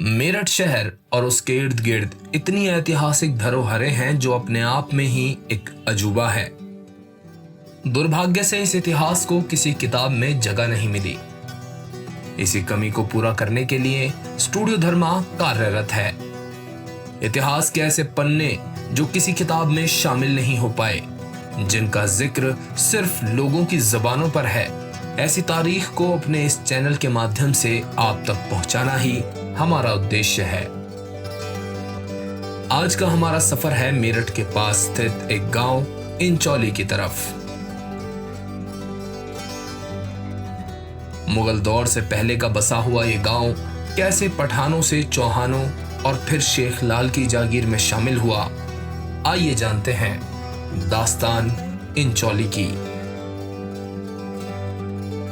मेरठ शहर और उसके इर्द गिर्द इतनी ऐतिहासिक धरोहरें हैं जो अपने आप में ही एक अजूबा है। दुर्भाग्य से इस इतिहास को किसी किताब में जगह नहीं मिली। इसी कमी को पूरा करने के लिए स्टूडियो धर्मा कार्यरत है। इतिहास के ऐसे पन्ने जो किसी किताब में शामिल नहीं हो पाए, जिनका जिक्र सिर्फ लोगों की जबानों पर है, ऐसी तारीख को अपने इस चैनल के माध्यम से आप तक पहुंचाना ही हमारा उद्देश्य है। आज का हमारा सफर है मेरठ के पास स्थित एक गांव इंचौली की तरफ। मुगल दौर से पहले का बसा हुआ ये गांव कैसे पठानों से चौहानों और फिर शेख लाल की जागीर में शामिल हुआ, आइए जानते हैं दास्तान इंचौली की।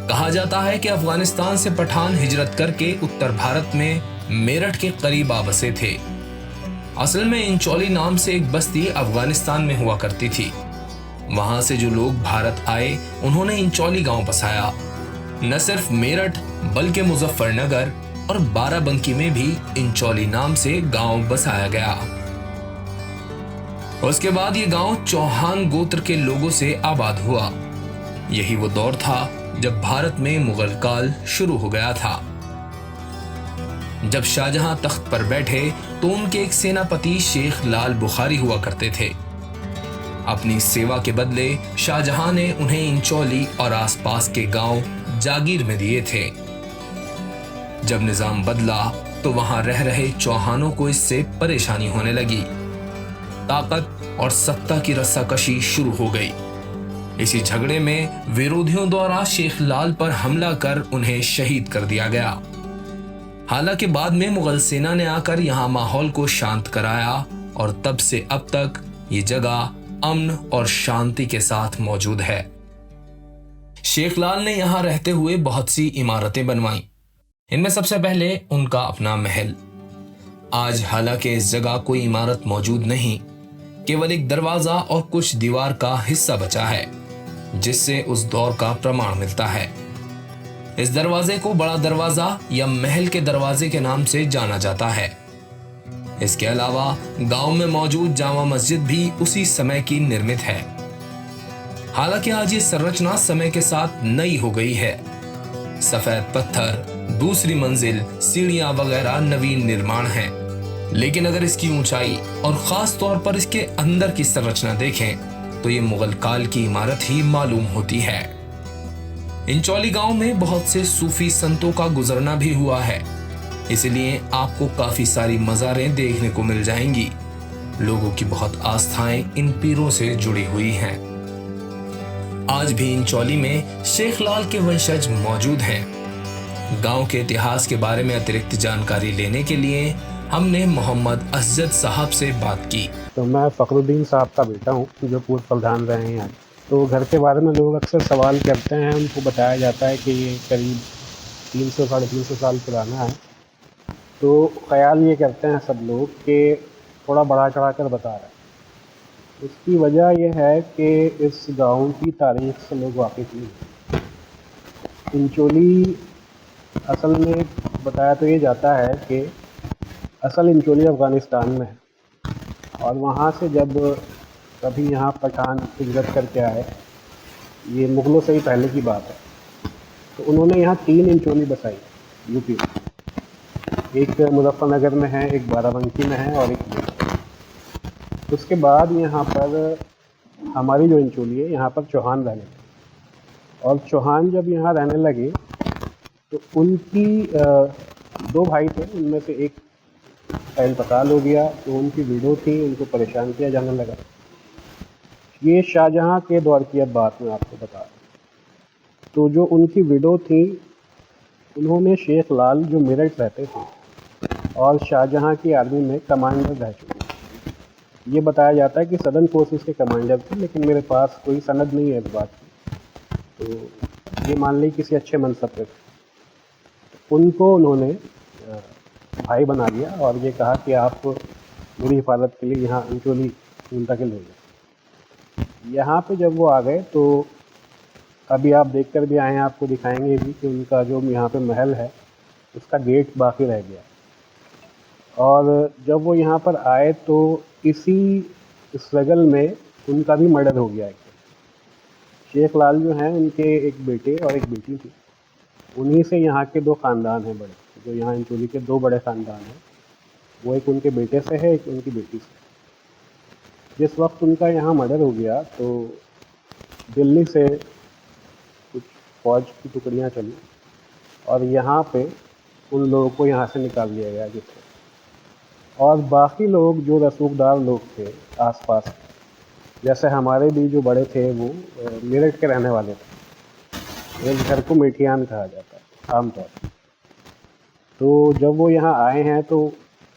कहा जाता है कि अफगानिस्तान से पठान हिजरत करके उत्तर भारत में मेरठ के करीब आ बसे थे। असल में इंचौली नाम से एक बस्ती अफगानिस्तान में हुआ करती थी। वहां से जो लोग भारत आए उन्होंने इंचौली गांव बसाया। न सिर्फ मेरठ बल्कि मुजफ्फरनगर और बाराबंकी में भी इंचौली नाम से गांव बसाया गया। उसके बाद ये गांव चौहान गोत्र के लोगों से आबाद हुआ। यही वो दौर था जब भारत में मुगल काल शुरू हो गया था। जब शाहजहां तख्त पर बैठे तो उनके एक सेनापति शेख लाल बुखारी हुआ करते थे। अपनी सेवा के बदले शाहजहां ने उन्हें इंचौली और आसपास के गांव जागीर में दिए थे। जब निजाम बदला तो वहां रह रहे चौहानों को इससे परेशानी होने लगी। ताकत और सत्ता की रस्साकशी शुरू हो गई। इसी झगड़े में विरोधियों द्वारा शेख लाल पर हमला कर उन्हें शहीद कर दिया गया। हालांकि बाद में मुगल सेना ने आकर यहां माहौल को शांत कराया और तब से अब तक ये जगह अमन और शांति के साथ मौजूद है। शेख लाल ने यहां रहते हुए बहुत सी इमारतें बनवाई। इनमें सबसे पहले उनका अपना महल। आज हालांकि इस जगह कोई इमारत मौजूद नहीं, केवल एक दरवाजा और कुछ दीवार का हिस्सा बचा है, जिससे उस दौर का प्रमाण मिलता है। इस दरवाजे को बड़ा दरवाजा या महल के दरवाजे के नाम से जाना जाता है। इसके अलावा गांव में मौजूद जामा मस्जिद भी उसी समय की निर्मित है। हालांकि आज ये संरचना समय के साथ नई हो गई है। सफेद पत्थर, दूसरी मंजिल, सीढ़ियां वगैरह नवीन निर्माण हैं। लेकिन अगर इसकी ऊंचाई और खास तौर पर इसके अंदर की संरचना देखें तो ये मुगल काल की इमारत ही मालूम होती है। इंचौली गांव में बहुत से सूफी संतों का गुजरना भी हुआ है, इसलिए आपको काफी सारी मज़ारें देखने को मिल जाएंगी। लोगों की बहुत आस्थाएं इन पीरों से जुड़ी हुई हैं। आज भी इंचौली में शेख लाल के वंशज मौजूद हैं। गांव के इतिहास के बारे में अतिरिक्त जानकारी लेने के लिए हमने मोहम्मद असजद साहब से बात की। तो मैं फखरुद्दीन साहब का बेटा हूँ जो पूर्व प्रधान रहे हैं। तो घर के बारे में लोग अक्सर सवाल करते हैं। उनको बताया जाता है कि ये करीब 300-350 साल पुराना है। तो ख्याल ये करते हैं सब लोग कि थोड़ा बढ़ा चढ़ा कर बता रहे हैं। इसकी वजह यह है कि इस गांव की तारीख से लोग वाकिफ़ नहीं हैं। इंचौली असल में बताया तो ये जाता है कि असल इंचौली अफ़गानिस्तान में है, और वहाँ से जब कभी यहाँ पठान हिजरत करके आए, ये मुग़लों से ही पहले की बात है, तो उन्होंने यहाँ 3 इंचौली बसाई यूपी में। एक मुजफ्फरनगर में है, एक बाराबंकी में है और एक मेरठ। उसके बाद यहाँ पर हमारी जो इंचौली है, यहाँ पर चौहान रहने लगे। और चौहान जब यहाँ रहने लगे तो उनकी 2 भाई थे, उनमें से एक का इंतकाल हो गया, तो उनकी विडो थी, उनको परेशान किया जाने लगा। ये शाहजहां के दौर की अब बात मैं आपको बता रहा हूँ। तो जो उनकी विडो थी, उन्होंने शेख लाल जो मेरठ रहते थे और शाहजहां की आर्मी में कमांडर रह चुके थे। ये बताया जाता है कि सदर्न फोर्सेस के कमांडर थे, लेकिन मेरे पास कोई सनद नहीं है इस बात की। तो ये मान ली किसी अच्छे मनसब पे थे। उनको उन्होंने भाई बना दिया और ये कहा कि आप मेरी हिफाजत के लिए यहाँ इंचौली मुंतकिल हो गए। यहाँ पे जब वो आ गए तो अभी आप देख कर भी आए हैं, आपको दिखाएंगे भी कि उनका जो यहाँ पे महल है उसका गेट बाकी रह गया। और जब वो यहाँ पर आए तो इसी स्ट्रगल में उनका भी मर्डर हो गया। शेख लाल जो हैं उनके एक बेटे और एक बेटी थी। उन्हीं से यहाँ के 2 ख़ानदान हैं बड़े, जो यहाँ इंचोली के 2 बड़े ख़ानदान हैं। वो एक उनके बेटे से है, एक उनकी बेटी से। जिस वक्त उनका यहाँ मर्डर हो गया तो दिल्ली से कुछ फ़ौज की टुकड़ियाँ चली और यहाँ पे उन लोगों को यहाँ से निकाल दिया गया जिससे। और बाकी लोग जो रसूखदार लोग थे आसपास, जैसे हमारे भी जो बड़े थे वो मेरठ के रहने वाले थे। एक घर को मेठियान कहा जाता है आमतौर पर। तो जब वो यहाँ आए हैं तो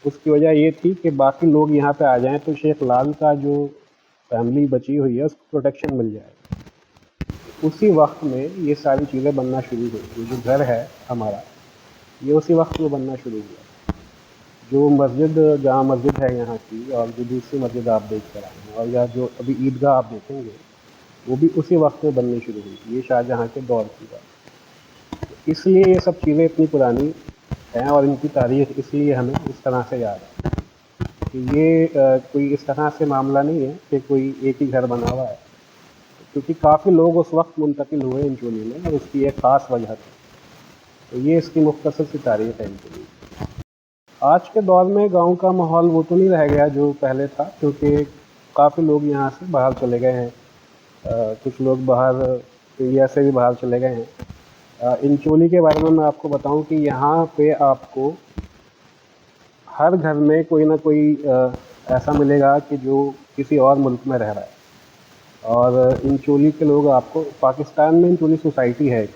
उसकी वजह ये थी कि बाकी लोग यहाँ पे आ जाएं तो शेख लाल का जो फैमिली बची हुई है उसको प्रोटेक्शन मिल जाए। उसी वक्त में ये सारी चीज़ें बनना शुरू हुई। ये जो घर है हमारा, ये उसी वक्त में बनना शुरू हुआ। जो मस्जिद, जहाँ मस्जिद है यहाँ की, और जो दूसरी मस्जिद आप देख कर आए हैं, और या जो अभी ईदगाह आप देखेंगे, वो भी उसी वक्त में बननी शुरू हुई। ये शाहजहाँ के दौर की बात। इसलिए ये सब चीज़ें इतनी पुरानी हैं और इनकी तारीख इसलिए हमें इस तरह से याद है कि ये कोई इस तरह से मामला नहीं है कि कोई एक ही घर बना हुआ है, क्योंकि काफ़ी लोग उस वक्त मुंतकिल हुए इंचोली में और उसकी एक ख़ास वजह थी। तो ये इसकी मुख्तसर सी तारीख है इंचोली। आज के दौर में गांव का माहौल वो तो नहीं रह गया जो पहले था, क्योंकि काफ़ी लोग यहाँ से बाहर चले गए हैं। कुछ लोग बाहर इंडिया से भी बाहर चले गए हैं। इंचोली के बारे में मैं आपको बताऊं कि यहाँ पे आपको हर घर में कोई ना कोई ऐसा मिलेगा कि जो किसी और मुल्क में रह रहा है। और इंचोली के लोग, आपको पाकिस्तान में इंचोली सोसाइटी है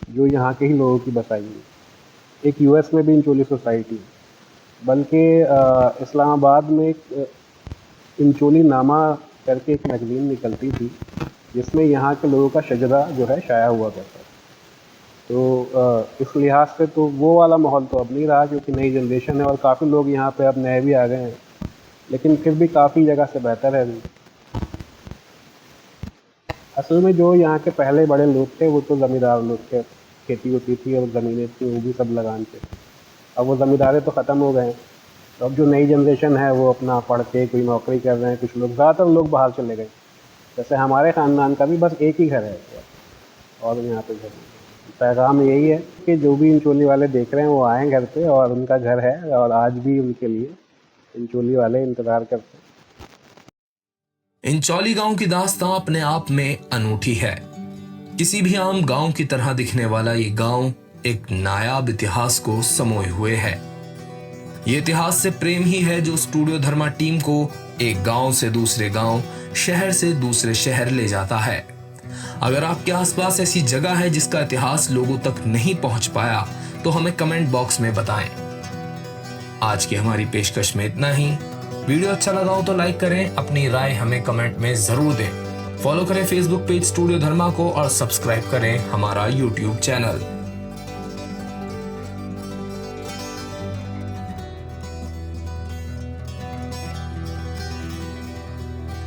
जो यहाँ के ही लोगों की बसाई है। एक यूएस में भी इंचोली सोसाइटी है, बल्कि इस्लामाबाद में एक इंचोली नामा करके एक मैगज़ीन निकलती थी जिसमें यहाँ के लोगों का शजरा जो है शाया हुआ करता है। तो इस लिहाज से तो वो वाला माहौल तो अब नहीं रहा, क्योंकि नई जनरेशन है और काफ़ी लोग यहाँ पे अब नए भी आ गए हैं, लेकिन फिर भी काफ़ी जगह से बेहतर है अभी। असल में जो यहाँ के पहले बड़े लोग थे वो तो ज़मींदार लोग थे, खेती होती थी और ज़मीनें थी, वो भी सब लगान थे। अब वो ज़मींदारें तो ख़त्म हो गए हैं। तो अब जो नई जनरेशन है वो अपना पढ़ के कोई नौकरी कर रहे हैं। कुछ लोग, ज़्यादातर लोग बाहर चले गए। जैसे हमारे ख़ानदान का भी बस एक ही घर है और यहाँ पे घर नहीं। पैगाम यही है कि जो भी इंचोली वाले देख रहे हैं वो आएँ घर पे, और उनका घर है और आज भी उनके लिए इंचोली वाले इंतज़ार करते हैं। इंचोली गांव की दास्तां अपने आप में अनूठी है। किसी भी आम गांव की तरह दिखने वाला ये गांव एक नायाब इतिहास को समोए हुए है। ये इतिहास से प्रेम ही है जो स्टूडियो धर्मा टीम को एक गांव से दूसरे गांव, शहर से दूसरे शहर ले जाता है। अगर आपके आसपास ऐसी जगह है जिसका इतिहास लोगों तक नहीं पहुंच पाया तो हमें कमेंट बॉक्स में बताएं। आज की हमारी पेशकश में इतना ही। वीडियो अच्छा लगा हो तो लाइक करें, अपनी राय हमें कमेंट में जरूर दें। फॉलो करें फेसबुक पेज स्टूडियो धर्मा को और सब्सक्राइब करें हमारा यूट्यूब चैनल।